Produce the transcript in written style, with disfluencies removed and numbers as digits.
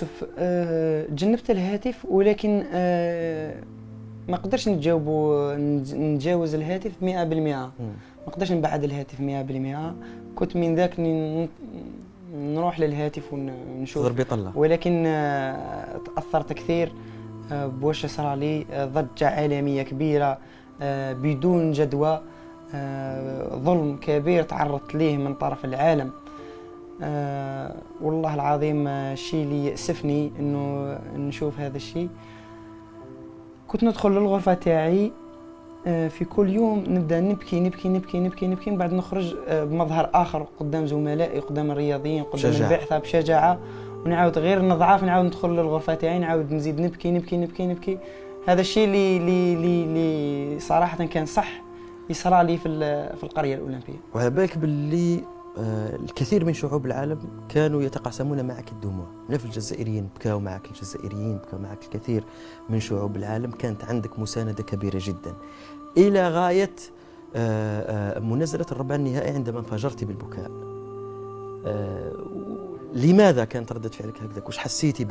شوف، جنبت الهاتف، ولكن ما نقدرش نتجاوز الهاتف 100%. ما نقدرش نبعد الهاتف 100%. كنت من ذاك نروح للهاتف ونشوف ضرب يطلع، ولكن تأثرت كثير بواش صار لي. ضجة عالمية كبيرة بدون جدوى، ظلم كبير تعرضت ليه من طرف العالم. والله العظيم الشيء اللي يأسفني انه نشوف هذا الشيء. كنت ندخل للغرفة تاعي في كل يوم نبدا نبكي نبكي نبكي نبكي نبكي، من بعد نخرج بمظهر اخر قدام زملائي، قدام الرياضيين، قدام البعثة، بشجاعة، ونعاود غير نضعف، نعاود ندخل للغرفة تاعي، نعاود نزيد نبكي نبكي نبكي نبكي. هذا الشيء اللي صراحة كان صح يصرى لي في القرية الأولمبية. وعلى بالك باللي الكثير من شعوب العالم كانوا يتقاسمون معك الدموع، ملف الجزائريين بكاو معك، الجزائريين بكاو معك، الكثير من شعوب العالم كانت عندك مساندة كبيرة جدا، إلى غاية منازلة الربع النهائي عندما انفجرت بالبكاء. لماذا كانت ردة فعلك هكذا؟ وش حسيتي بعد؟